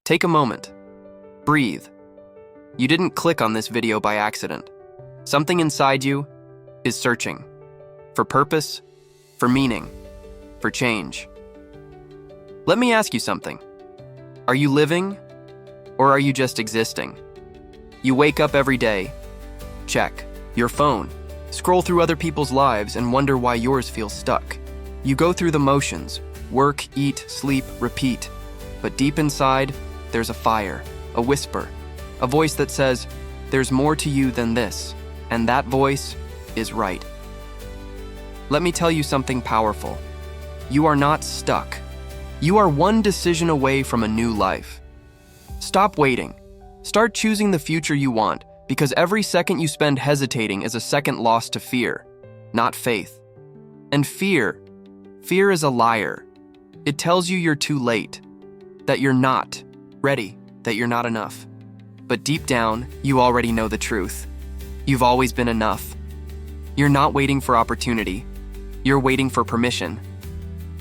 Take a moment. Breathe. You didn't click on this video by accident. Something inside you is searching for purpose, for meaning, for change. Let me ask you something. Are you living, or are you just existing? You wake up every day, check your phone, scroll through other people's lives and wonder why yours feels stuck. You go through the motions, work, eat, sleep, repeat. But deep inside, there's a fire, a whisper, a voice that says, there's more to you than this, and that voice is right. Let me tell you something powerful. You are not stuck. You are one decision away from a new life. Stop waiting. Start choosing the future you want, because every second you spend hesitating is a second lost to fear, not faith. And fear is a liar. It tells you you're too late, that you're not ready, that you're not enough. But deep down, you already know the truth. You've always been enough. You're not waiting for opportunity. You're waiting for permission.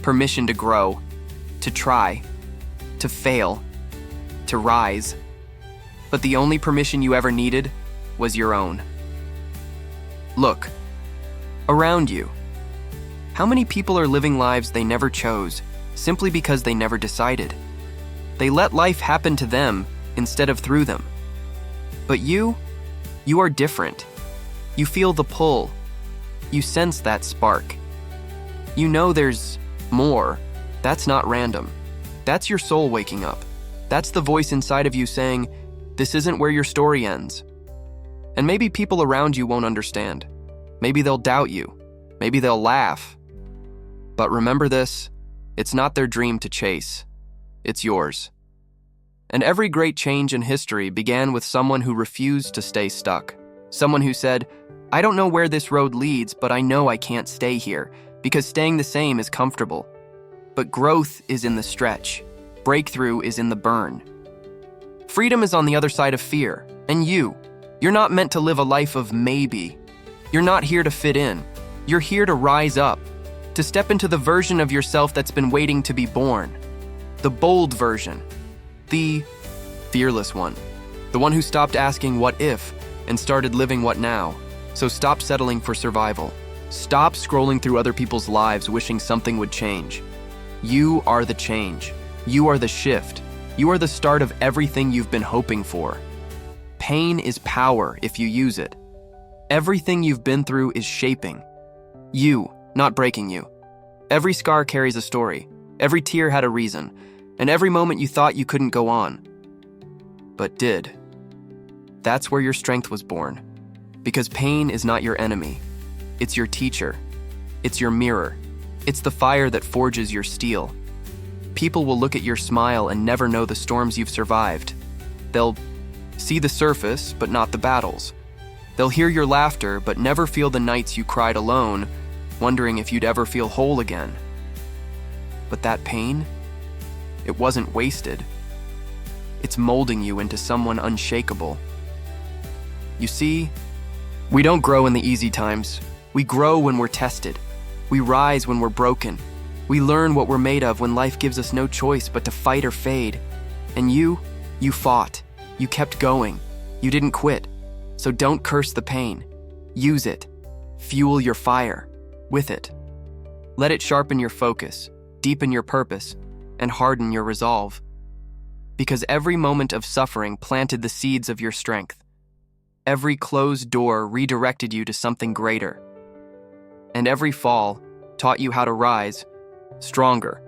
Permission to grow, to try, to fail, to rise. But the only permission you ever needed was your own. Look, around you. How many people are living lives they never chose simply because they never decided? They let life happen to them instead of through them. But you are different. You feel the pull. You sense that spark. You know there's more. That's not random. That's your soul waking up. That's the voice inside of you saying, this isn't where your story ends. And maybe people around you won't understand. Maybe they'll doubt you. Maybe they'll laugh. But remember this, it's not their dream to chase. It's yours. And every great change in history began with someone who refused to stay stuck. Someone who said, I don't know where this road leads, but I know I can't stay here, because staying the same is comfortable. But growth is in the stretch. Breakthrough is in the burn. Freedom is on the other side of fear. And you're not meant to live a life of maybe. You're not here to fit in. You're here to rise up, to step into the version of yourself that's been waiting to be born. The bold version. The fearless one. The one who stopped asking what if and started living what now. So stop settling for survival. Stop scrolling through other people's lives wishing something would change. You are the change. You are the shift. You are the start of everything you've been hoping for. Pain is power if you use it. Everything you've been through is shaping you, not breaking you. Every scar carries a story. Every tear had a reason. And every moment you thought you couldn't go on, but did. That's where your strength was born. Because pain is not your enemy. It's your teacher. It's your mirror. It's the fire that forges your steel. People will look at your smile and never know the storms you've survived. They'll see the surface, but not the battles. They'll hear your laughter, but never feel the nights you cried alone, wondering if you'd ever feel whole again. But that pain, it wasn't wasted. It's molding you into someone unshakable. You see, we don't grow in the easy times. We grow when we're tested. We rise when we're broken. We learn what we're made of when life gives us no choice but to fight or fade. And you fought. You kept going. You didn't quit. So don't curse the pain. Use it. Fuel your fire with it. Let it sharpen your focus, deepen your purpose, and harden your resolve. Because every moment of suffering planted the seeds of your strength. Every closed door redirected you to something greater. And every fall taught you how to rise stronger.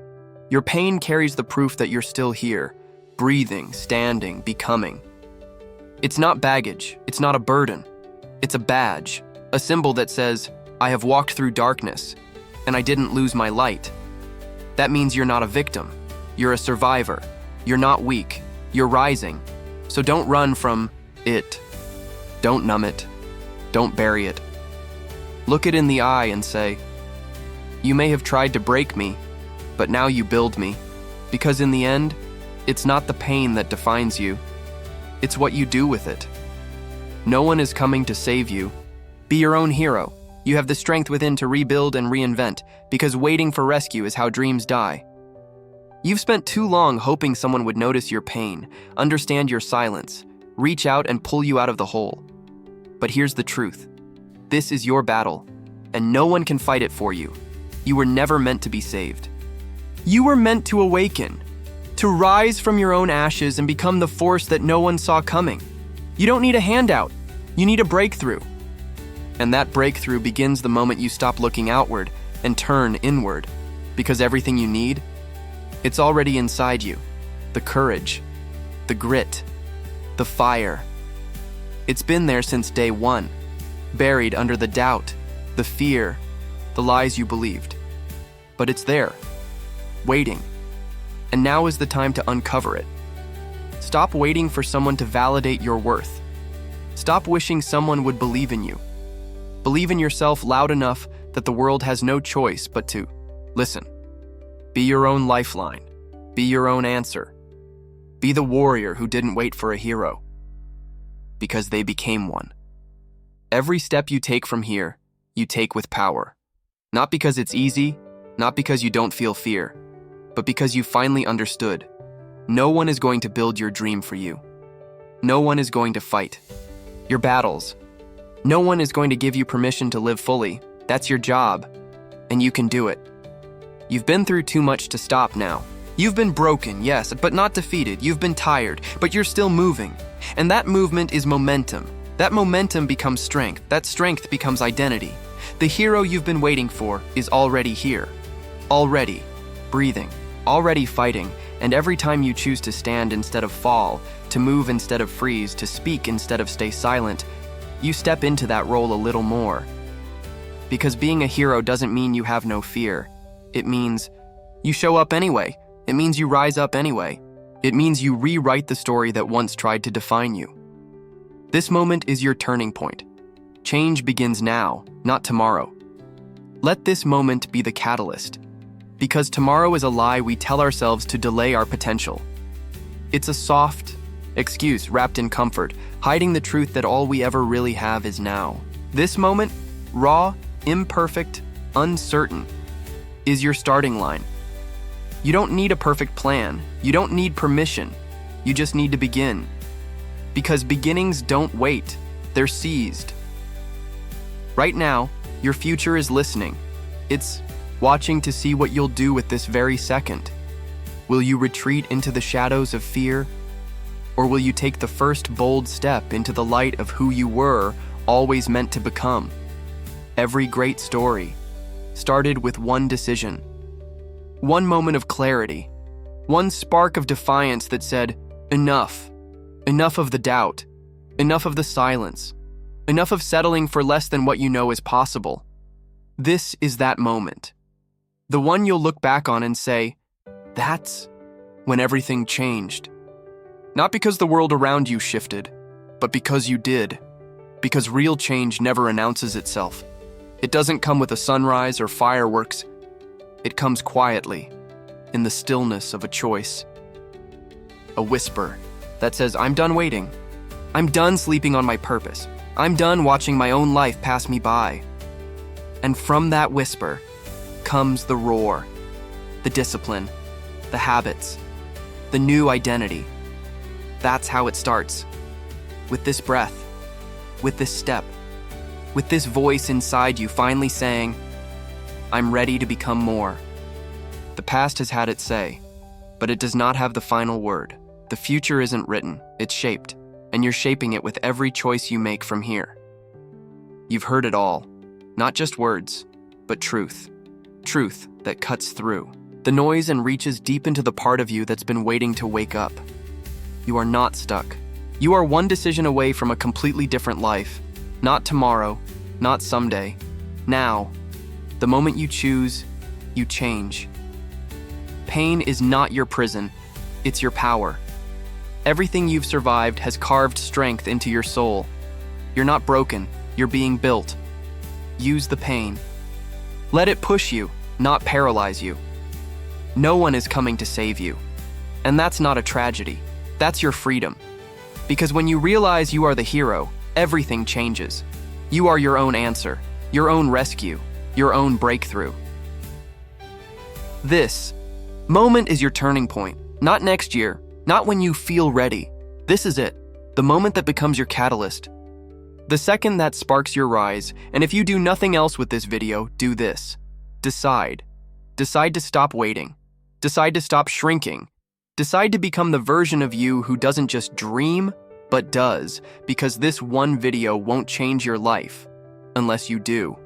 Your pain carries the proof that you're still here, breathing, standing, becoming. It's not baggage. It's not a burden. It's a badge, a symbol that says, I have walked through darkness, and I didn't lose my light. That means you're not a victim. You're a survivor. You're not weak. You're rising. So don't run from it. Don't numb it. Don't bury it. Look it in the eye and say, you may have tried to break me, but now you build me. Because in the end, it's not the pain that defines you. It's what you do with it. No one is coming to save you. Be your own hero. You have the strength within to rebuild and reinvent, because waiting for rescue is how dreams die. You've spent too long hoping someone would notice your pain, understand your silence, reach out and pull you out of the hole. But here's the truth. This is your battle, and no one can fight it for you. You were never meant to be saved. You were meant to awaken, to rise from your own ashes and become the force that no one saw coming. You don't need a handout. You need a breakthrough. And that breakthrough begins the moment you stop looking outward and turn inward, because everything you need, it's already inside you. The courage, the grit, the fire. It's been there since day one, buried under the doubt, the fear, the lies you believed. But it's there, waiting. And now is the time to uncover it. Stop waiting for someone to validate your worth. Stop wishing someone would believe in you. Believe in yourself loud enough that the world has no choice but to listen. Be your own lifeline. Be your own answer. Be the warrior who didn't wait for a hero, because they became one. Every step you take from here, you take with power. Not because it's easy, not because you don't feel fear, but because you finally understood. No one is going to build your dream for you. No one is going to fight your battles. No one is going to give you permission to live fully. That's your job, and you can do it. You've been through too much to stop now. You've been broken, yes, but not defeated. You've been tired, but you're still moving. And that movement is momentum. That momentum becomes strength. That strength becomes identity. The hero you've been waiting for is already here. Already breathing, already fighting, and every time you choose to stand instead of fall, to move instead of freeze, to speak instead of stay silent, you step into that role a little more. Because being a hero doesn't mean you have no fear. It means you show up anyway. It means you rise up anyway. It means you rewrite the story that once tried to define you. This moment is your turning point. Change begins now, not tomorrow. Let this moment be the catalyst. Because tomorrow is a lie we tell ourselves to delay our potential. It's a soft excuse wrapped in comfort, hiding the truth that all we ever really have is now. This moment, raw, imperfect, uncertain, is your starting line. You don't need a perfect plan. You don't need permission. You just need to begin. Because beginnings don't wait. They're seized. Right now, your future is listening. It's watching to see what you'll do with this very second. Will you retreat into the shadows of fear? Or will you take the first bold step into the light of who you were always meant to become? Every great story started with one decision. One moment of clarity. One spark of defiance that said, enough. Enough of the doubt. Enough of the silence. Enough of settling for less than what you know is possible. This is that moment. The one you'll look back on and say, that's when everything changed. Not because the world around you shifted, but because you did. Because real change never announces itself. It doesn't come with a sunrise or fireworks. It comes quietly, in the stillness of a choice. A whisper that says, I'm done waiting. I'm done sleeping on my purpose. I'm done watching my own life pass me by. And from that whisper comes the roar, the discipline, the habits, the new identity. That's how it starts. With this breath, with this step, with this voice inside you finally saying, I'm ready to become more. The past has had its say, but it does not have the final word. The future isn't written, it's shaped, and you're shaping it with every choice you make from here. You've heard it all, not just words, but truth. Truth that cuts through the noise and reaches deep into the part of you that's been waiting to wake up. You are not stuck. You are one decision away from a completely different life. Not tomorrow, not someday. Now, the moment you choose, you change. Pain is not your prison, it's your power. Everything you've survived has carved strength into your soul. You're not broken, you're being built. Use the pain. Let it push you, not paralyze you. No one is coming to save you. And that's not a tragedy, that's your freedom. Because when you realize you are the hero, everything changes. You are your own answer, your own rescue, your own breakthrough. This Moment is your turning point, not next year, not when you feel ready. This is it, the moment that becomes your catalyst. The second that sparks your rise, and if you do nothing else with this video, do this. Decide. Decide to stop waiting. Decide to stop shrinking. Decide to become the version of you who doesn't just dream, but does, because this one video won't change your life unless you do.